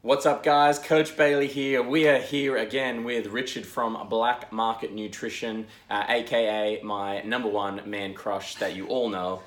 What's up, guys? Coach Bailey here. We are here again with Richard from Black Market Nutrition, aka my number one man crush that you all know.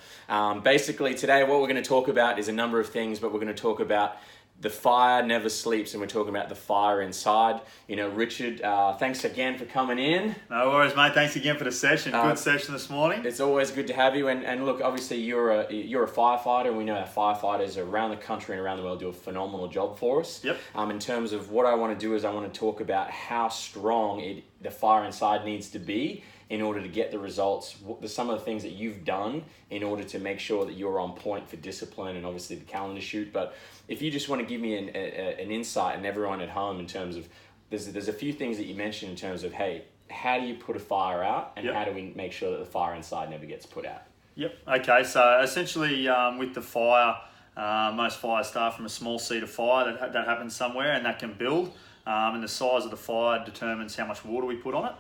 Basically, today what we're going to talk about is a number of things, but we're going to talk about the fire never sleeps, and we're talking about the fire inside. You know, Richard, thanks again for coming in. No worries, mate. Thanks again for the session. Good session this morning. It's always good to have you. And look, obviously you're a firefighter, and we know that firefighters around the country and around the world do a phenomenal job for us. Yep. In terms of what I want to do is I want to talk about how strong the fire inside needs to be in order to get the results, some of the things that you've done in order to make sure that you're on point for discipline and obviously the calendar shoot. But if you just want to give me an insight, and everyone at home, in terms of, there's a few things that you mentioned in terms of, hey, how do you put a fire out, and how do we make sure that the fire inside never gets put out? Yep. Okay, so essentially with the fire, most fires start from a small seed of fire that happens somewhere, and that can build. And the size of the fire determines how much water we put on it.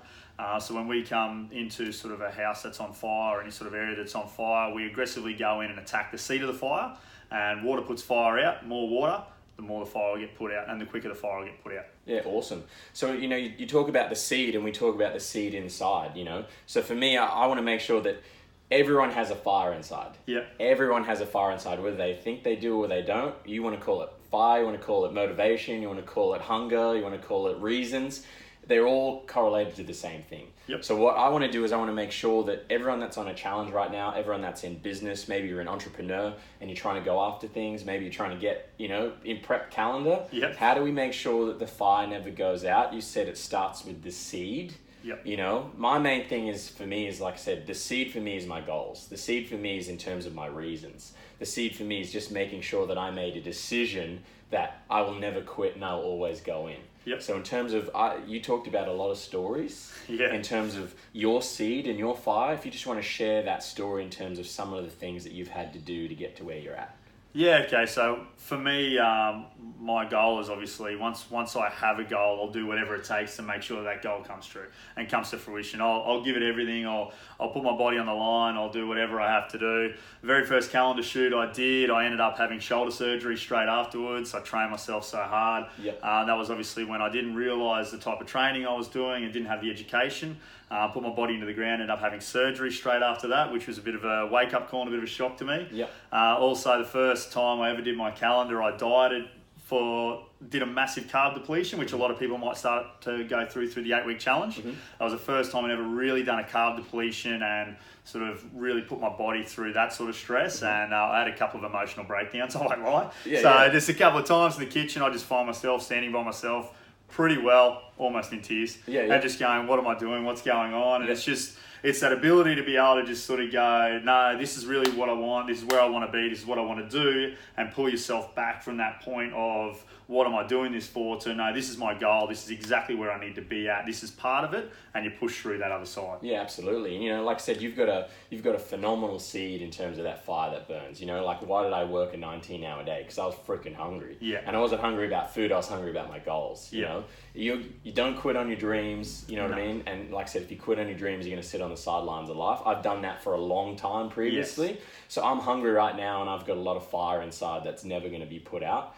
So when we come into sort of a house that's on fire, or any sort of area that's on fire, we aggressively go in and attack the seat of the fire, and water puts fire out. More water, the more the fire will get put out, and the quicker the fire will get put out. Yeah, awesome. So, you know, you talk about the seed, and we talk about the seed inside, you know. So for me, I want to make sure that everyone has a fire inside. Yeah. Everyone has a fire inside, whether they think they do or they don't. You want to call it fire, you want to call it motivation, you want to call it hunger, you want to call it reasons. They're all correlated to the same thing. Yep. So what I want to do is I want to make sure that everyone that's on a challenge right now, everyone that's in business, maybe you're an entrepreneur and you're trying to go after things, maybe you're trying to get, in prep calendar. Yep. How do we make sure that the fire never goes out? You said it starts with the seed. Yep. My main thing is, like I said, the seed for me is my goals. The seed for me is in terms of my reasons. The seed for me is just making sure that I made a decision that I will never quit and I'll always go in. Yep. So in terms of, you talked about a lot of stories. Yeah. In terms of your seed and your fire, if you just want to share that story in terms of some of the things that you've had to do to get to where you're at. Yeah, okay, so for me, my goal is obviously, once I have a goal, I'll do whatever it takes to make sure that goal comes true and comes to fruition. I'll give it everything, I'll put my body on the line, I'll do whatever I have to do. The very first calendar shoot I ended up having shoulder surgery straight afterwards. I trained myself so hard. Yep. That was obviously when I didn't realise the type of training I was doing and didn't have the education. Put my body into the ground, ended up having surgery straight after that, which was a bit of a wake-up call and a bit of a shock to me. Yep. Also, the first time I ever did my calendar, I dieted did a massive carb depletion, which a lot of people might start to go through the 8-week challenge. Mm-hmm. That was the first time I'd ever really done a carb depletion and sort of really put my body through that sort of stress. Mm-hmm. And I had a couple of emotional breakdowns, I won't lie. Just a couple of times in the kitchen, I just find myself standing by myself pretty well, almost in tears. And just going, what am I doing? What's going on? And it's that ability to be able to just sort of go, no, this is really what I want. This is where I want to be. This is what I want to do. And pull yourself back from that point of, what am I doing this for? To no, this is my goal. This is exactly where I need to be at. This is part of it. And you push through that other side. Yeah, absolutely. And, like I said, you've got a phenomenal seed in terms of that fire that burns. Like, why did I work a 19-hour day? Because I was freaking hungry. Yeah. And I wasn't hungry about food. I was hungry about my goals. You know, you don't quit on your dreams. You know what I mean? And like I said, if you quit on your dreams, you're going to sit on the sidelines of life. I've done that for a long time previously. Yes. So I'm hungry right now, and I've got a lot of fire inside that's never going to be put out.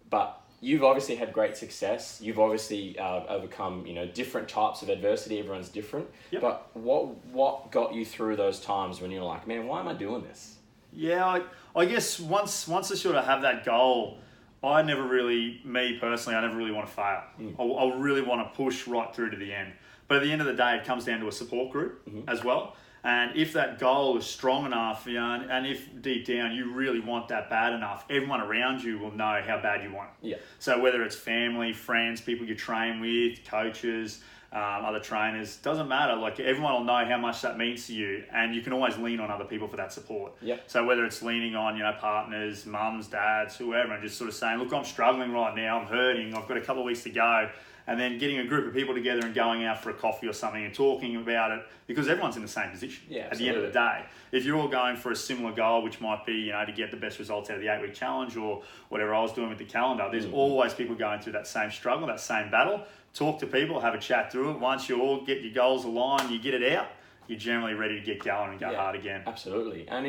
But you've obviously had great success. You've obviously overcome, different types of adversity. Everyone's different. Yep. But what got you through those times when you're like, man, why am I doing this? Yeah, I guess once I sort of have that goal, me personally, I never really want to fail. I really want to push right through to the end. But at the end of the day, it comes down to a support group as well. And if that goal is strong enough, and if deep down you really want that bad enough, everyone around you will know how bad you want it. Yeah. So whether it's family, friends, people you train with, coaches, other trainers, doesn't matter. Like, everyone will know how much that means to you, and you can always lean on other people for that support. Yeah. So whether it's leaning on, partners, mums, dads, whoever, and just sort of saying, look, I'm struggling right now, I'm hurting, I've got a couple of weeks to go. And then getting a group of people together and going out for a coffee or something and talking about it, because everyone's in the same position at the end of the day. If you're all going for a similar goal, which might be, to get the best results out of the 8-week challenge or whatever I was doing with the calendar, there's always people going through that same struggle, that same battle. Talk to people, have a chat through it. Once you all get your goals aligned, you get it out, you're generally ready to get going and go hard again. Absolutely. And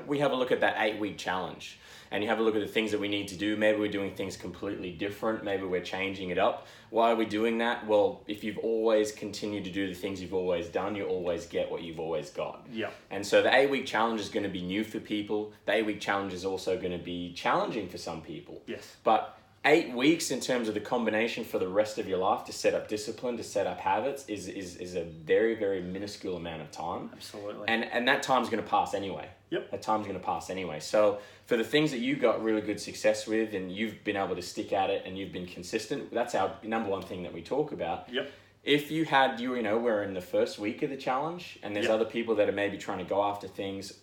we have a look at that 8-week challenge, and you have a look at the things that we need to do. Maybe we're doing things completely different. Maybe we're changing it up. Why are we doing that? Well, if you've always continued to do the things you've always done, you always get what you've always got. Yeah. And so the 8-week challenge is going to be new for people. The 8-week challenge is also going to be challenging for some people. Yes. But 8 weeks in terms of the combination for the rest of your life to set up discipline, to set up habits is a very, very minuscule amount of time. Absolutely. And that time's going to pass anyway. Yep. That time's going to pass anyway. So for the things that you got really good success with and you've been able to stick at it and you've been consistent, that's our number one thing that we talk about. Yep. If we're in the first week of the challenge and there's other people that are maybe trying to go after things,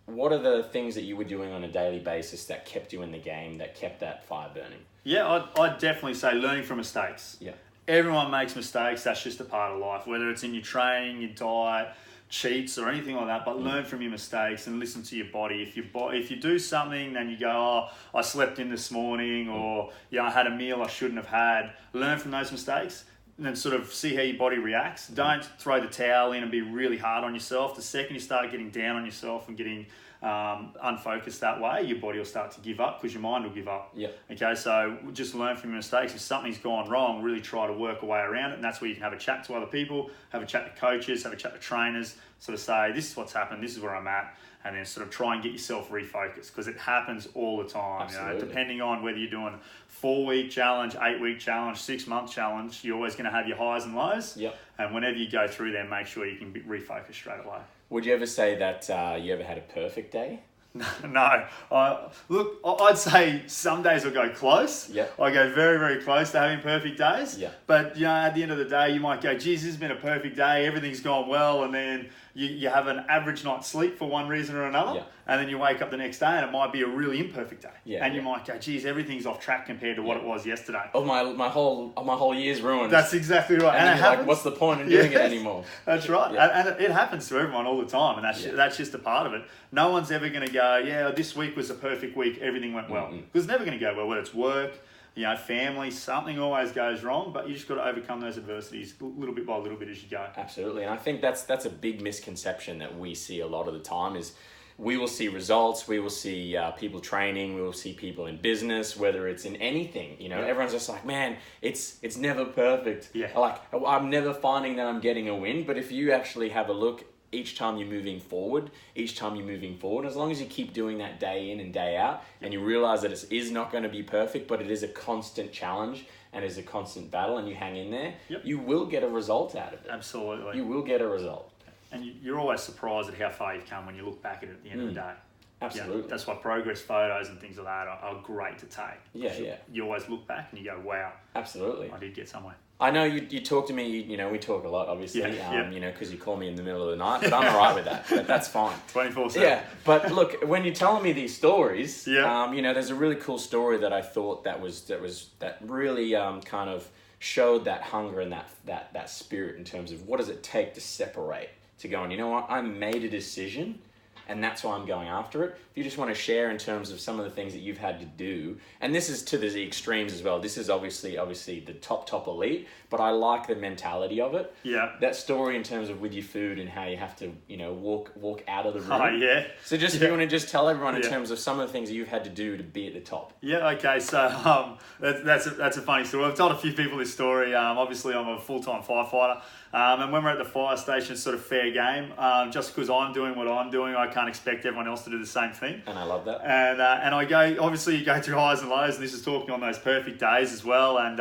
what are the things that you were doing on a daily basis that kept you in the game, that kept that fire burning? Yeah, I'd definitely say learning from mistakes. Yeah. Everyone makes mistakes. That's just a part of life, whether it's in your training, your diet, cheats or anything like that, but learn from your mistakes and listen to your body. If you do something and you go, oh, I slept in this morning, or I had a meal I shouldn't have had, learn from those mistakes and then sort of see how your body reacts. Don't throw the towel in and be really hard on yourself. The second you start getting down on yourself and getting unfocused that way, your body will start to give up because your mind will give up. Yeah. Okay, so just learn from your mistakes. If something's gone wrong, really try to work a way around it, and that's where you can have a chat to other people, have a chat to coaches, have a chat to trainers, sort of say, this is what's happened, this is where I'm at, and then sort of try and get yourself refocused, because it happens all the time. Absolutely. Depending on whether you're doing 4-week challenge, 8-week challenge, 6-month challenge, you're always going to have your highs and lows. Yep. And whenever you go through there, make sure you can be refocused straight away. Would you ever say that you ever had a perfect day? No. Look, I'd say some days will go close. Yeah. I go very, very close to having perfect days. Yeah. But, at the end of the day, you might go, geez, this has been a perfect day. Everything's gone well. And then you have an average night's sleep for one reason or another. Yeah. And then you wake up the next day and it might be a really imperfect day. Yeah, and you might go, geez, everything's off track compared to what it was yesterday. Oh, my whole year's ruined. That's exactly right. And you're like, what's the point in doing it anymore? That's right. Yeah. And it happens to everyone all the time. And that's just a part of it. No one's ever going to go, this week was a perfect week, everything went well. Because it's never going to go well, whether it's work, family, something always goes wrong, but you just got to overcome those adversities little bit by little bit as you go. Absolutely. And I think that's a big misconception that we see a lot of the time is we will see results, we will see people training, we will see people in business, whether it's in anything, everyone's just like, man, it's never perfect. Yeah. Like, I'm never finding that I'm getting a win, but if you actually have a look each time you're moving forward, as long as you keep doing that day in and day out, and you realize that it is not going to be perfect, but it is a constant challenge and is a constant battle, and you hang in there, you will get a result out of it. Absolutely. You will get a result. And you're always surprised at how far you've come when you look back at it at the end of the day. Absolutely. That's why progress photos and things like that are great to take. Yeah. You always look back and you go, wow. Absolutely. I did get somewhere. I know you talk to me, we talk a lot, obviously, because you call me in the middle of the night, but I'm all right with that. That's fine. 24/7. Yeah, but look, when you're telling me these stories, Yeah. There's a really cool story that I thought that really kind of showed that hunger and that spirit in terms of what does it take to separate, to go, and you know what, I made a decision, and that's why I'm going after it. If you just want to share in terms of some of the things that you've had to do, and this is to the extremes as well. This is obviously the top elite, but I like the mentality of it. Yeah. That story in terms of with your food and how you have to, walk out of the room. Oh, yeah. So if you want to just tell everyone in terms of some of the things that you've had to do to be at the top. Yeah, okay, so that's a funny story. I've told a few people this story. Obviously, I'm a full-time firefighter. And when we're at the fire station, it's sort of fair game. Just because I'm doing what I'm doing, I can't expect everyone else to do the same thing. And I love that. And I go, obviously you go through highs and lows, and this is talking on those perfect days as well. And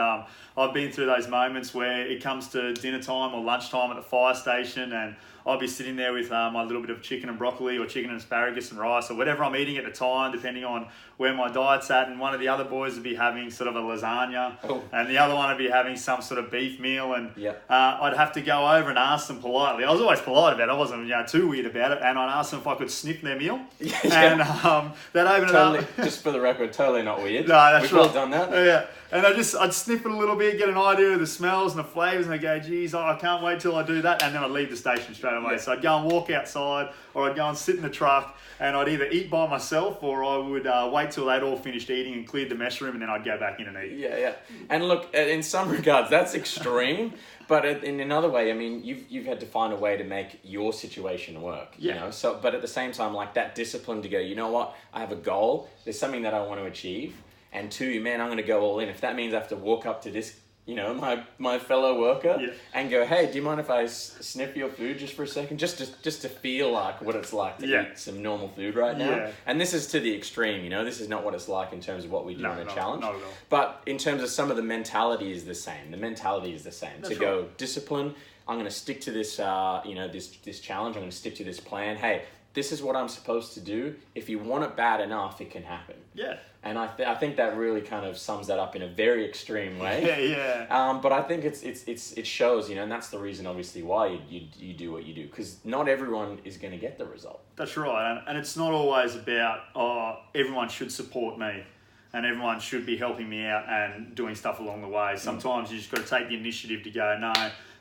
I've been through those moments where it comes to dinner time or lunchtime at the fire station, and I'll be sitting there with my little bit of chicken and broccoli or chicken and asparagus and rice or whatever I'm eating at the time, depending on where my diet's at. And one of the other boys would be having sort of a lasagna, and the other one would be having some sort of beef meal. And I'd have to go over and ask them politely. I was always polite about it. I wasn't too weird about it. And I'd ask them if I could sniff their meal. And they'd open it up. Just for the record, totally not weird. No, that's We've right. all done that. Yeah. And I'd sniff it a little bit, get an idea of the smells and the flavours, and I'd go, geez, I can't wait till I do that. And then I'd leave the station straight away. Yeah. So I'd go and walk outside, or I'd go and sit in the truck, and I'd either eat by myself, or I would wait till they'd all finished eating and cleared the mess room, and then I'd go back in and eat. Yeah. And look, in some regards, that's extreme. But in another way, I mean, you've had to find a way to make your situation work, you know? So, but at the same time, like that discipline to go, you know what? I have a goal. There's something that I want to achieve. And two, man, I'm going to go all in. If that means I have to walk up to this, you know, my fellow worker and go, hey, do you mind if I sniff your food just for a second? Just to feel like what it's like to eat some normal food right now. Yeah. And this is to the extreme, you know. This is not what it's like in terms of what we do in a challenge. Not at all. But in terms of some of the mentality is the same. The mentality is the same. That's go discipline. I'm going to stick to this, this challenge. I'm going to stick to this plan. Hey, this is what I'm supposed to do. If you want it bad enough, it can happen. Yeah. And I think that really kind of sums that up in a very extreme way. Yeah. But I think it shows, you know, and that's the reason obviously why you do what you do, because not everyone is going to get the result. That's right, and it's not always about everyone should support me, and everyone should be helping me out and doing stuff along the way. Sometimes you just got to take the initiative to go, no.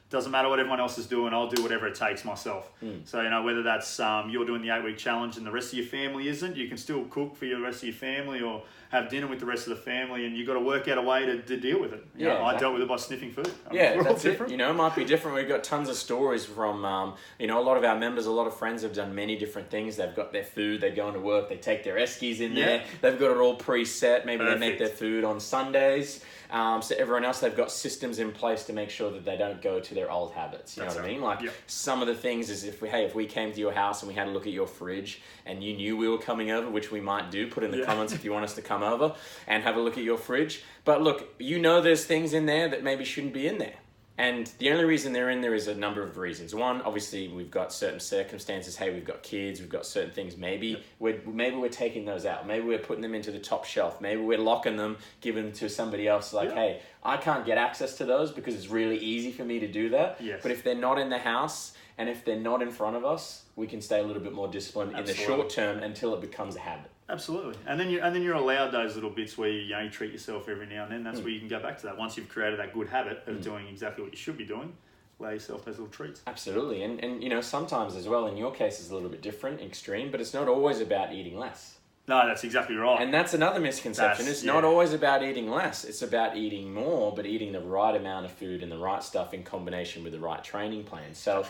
Doesn't matter what everyone else is doing, I'll do whatever it takes myself. So, you know, whether that's you're doing the 8-week challenge and the rest of your family isn't, you can still cook for the rest of your family or have dinner with the rest of the family, and you've got to work out a way to deal with it. You know, exactly. I dealt with it by sniffing food. That's it. You know, it might be different. We've got tons of stories from, a lot of our members, a lot of friends have done many different things. They've got their food, they go into work, they take their Eskies in there, they've got it all preset. Maybe they make their food on Sundays. So everyone else, they've got systems in place to make sure that they don't go to their old habits. You know what I mean? Like some of the things is if we came to your house and we had a look at your fridge and you knew we were coming over, which we might do, put in the comments if you want us to come over and have a look at your fridge. But look, you know there's things in there that maybe shouldn't be in there. And the only reason they're in there is a number of reasons. One, obviously, we've got certain circumstances. Hey, we've got kids, we've got certain things. Maybe we're taking those out. Maybe we're putting them into the top shelf. Maybe we're locking them, giving them to somebody else. Like, hey, I can't get access to those because it's really easy for me to do that. Yes. But if they're not in the house and if they're not in front of us, we can stay a little bit more disciplined in the short term until it becomes a habit. Absolutely, and then you're allowed those little bits where you treat yourself every now and then. That's where you can go back to that. Once you've created that good habit of doing exactly what you should be doing, allow yourself those little treats. Absolutely, and you know sometimes as well. In your case, it's a little bit different, extreme, but it's not always about eating less. No, that's exactly right. And that's another misconception. It's not always about eating less. It's about eating more, but eating the right amount of food and the right stuff in combination with the right training plan. So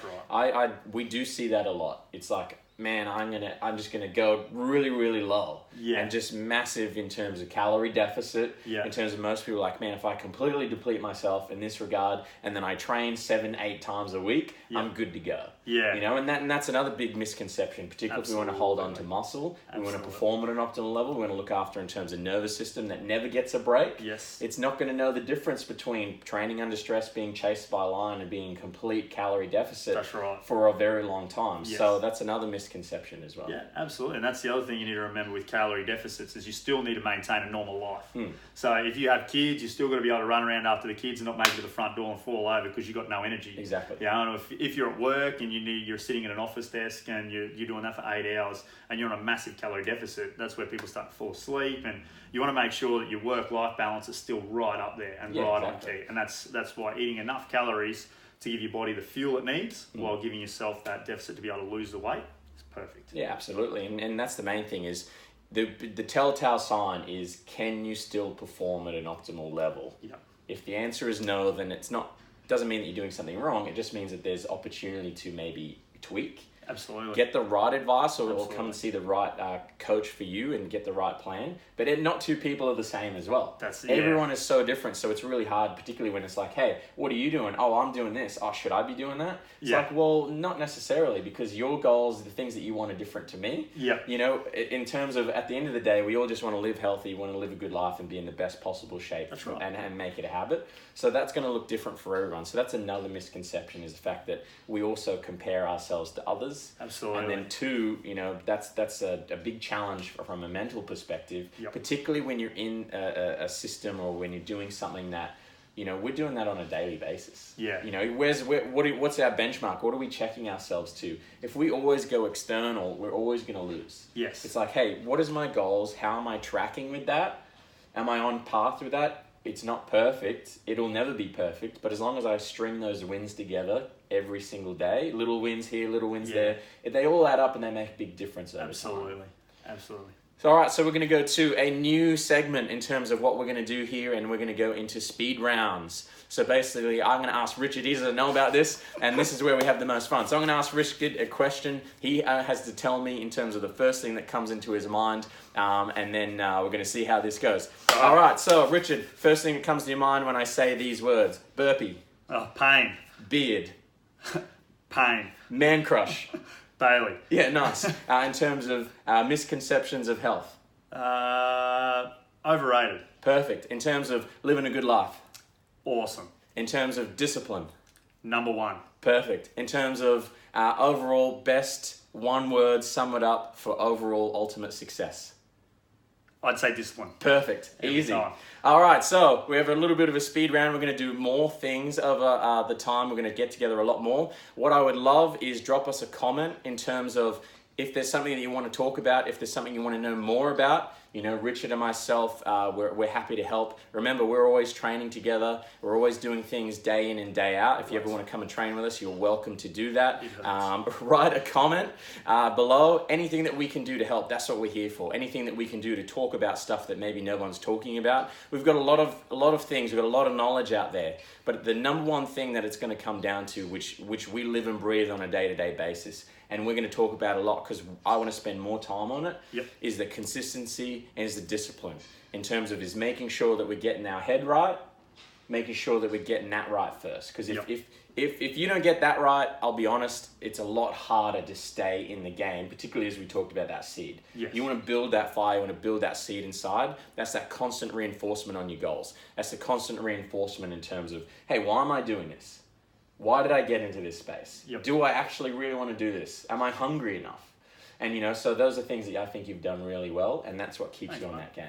we do see that a lot. It's like, man, I'm just gonna go really, really low, and just massive in terms of calorie deficit. In terms of most people, like, man, if I completely deplete myself in this regard, and then I train 7-8 times a week, I'm good to go. You know, and that's another big misconception, particularly if we want to hold on to muscle, we want to perform at an optimal level, we want to look after in terms of nervous system that never gets a break. It's not going to know the difference between training under stress, being chased by a lion, and being in complete calorie deficit for a very long time. So that's another misconception as well. Yeah, absolutely. And that's the other thing you need to remember with calorie deficits is you still need to maintain a normal life. So if you have kids, you still got to be able to run around after the kids and not make it to the front door and fall over because you've got no energy. Exactly. Yeah, you know, if you're at work and you're sitting at an office desk and you're doing that for 8 hours and you're on a massive calorie deficit, that's where people start to fall asleep, and you want to make sure that your work-life balance is still right up there and on key. And that's why eating enough calories to give your body the fuel it needs while giving yourself that deficit to be able to lose the weight is perfect. Yeah, absolutely. And that's the main thing is the telltale sign is, can you still perform at an optimal level? If the answer is no, then doesn't mean that you're doing something wrong. It just means that there's opportunity to maybe tweak. Absolutely. Get the right advice or come and see the right coach for you and get the right plan. But not two people are the same as well. Everyone is so different. So it's really hard, particularly when it's like, hey, what are you doing? Oh, I'm doing this. Oh, should I be doing that? It's like, well, not necessarily, because your goals, the things that you want are different to me. You know, in terms of at the end of the day, we all just want to live healthy, want to live a good life and be in the best possible shape and make it a habit. So that's going to look different for everyone. So that's another misconception, is the fact that we also compare ourselves to others. Absolutely. And then two, you know, that's a big challenge from a mental perspective, particularly when you're in a system or when you're doing something that, you know, we're doing that on a daily basis. You know, what's our benchmark? What are we checking ourselves to? If we always go external, we're always going to lose. It's like, hey, what is my goals? How am I tracking with that? Am I on path with that? it's not perfect. It'll never be perfect. But as long as I string those wins together every single day, little wins here, little wins there, they all add up and they make a big difference over time. Absolutely. So, all right, so we're going to go to a new segment in terms of what we're going to do here, and we're going to go into speed rounds. So basically, I'm going to ask Richard, he doesn't know about this, and this is where we have the most fun. So I'm going to ask Richard a question. He has to tell me in terms of the first thing that comes into his mind, and then we're going to see how this goes. All right, so Richard, first thing that comes to your mind when I say these words. Burpee. Pain. Beard. Pain. Man crush. Bailey. Yeah, nice. In terms of misconceptions of health. Overrated. Perfect. In terms of living a good life. Awesome. In terms of discipline. Number one. Perfect. In terms of overall best one word, sum it up for overall ultimate success. I'd say discipline. Perfect. Every Easy. time. All right, so we have a little bit of a speed round. We're going to do more things over the time. We're going to get together a lot more. What I would love is drop us a comment in terms of if there's something that you want to talk about, if there's something you want to know more about. You know, Richard and myself, we're happy to help. Remember, we're always training together. We're always doing things day in and day out. If you ever want to come and train with us, you're welcome to do that. Write a comment below. Anything that we can do to help, that's what we're here for. Anything that we can do to talk about stuff that maybe no one's talking about. We've got a lot of things. We've got a lot of knowledge out there. But the number one thing that it's going to come down to, which we live and breathe on a day-to-day basis, and we're going to talk about a lot because I want to spend more time on it, is the consistency and is the discipline in terms of is making sure that we're getting our head right, making sure that we're getting that right first. Because if you don't get that right, I'll be honest, it's a lot harder to stay in the game, particularly as we talked about that seed. Yes. You want to build that fire, you want to build that seed inside. That's that constant reinforcement on your goals. That's the constant reinforcement in terms of, hey, why am I doing this? Why did I get into this space? Do I actually really want to do this? Am I hungry enough? And, you know, so those are things that I think you've done really well, and that's what keeps you on that game.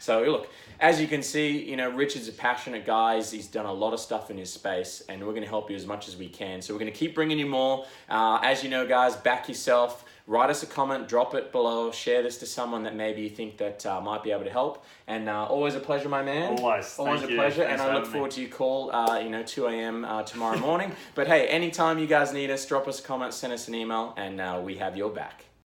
So, look, as you can see, you know, Richard's a passionate guy. He's done a lot of stuff in his space, and we're going to help you as much as we can. So we're going to keep bringing you more. As you know, guys, back yourself. Write us a comment, drop it below, share this to someone that maybe you think that might be able to help. And always a pleasure, my man. Always a pleasure. Thanks, and I look forward to your call, 2 a.m. Tomorrow morning. But hey, anytime you guys need us, drop us a comment, send us an email, and we have your back.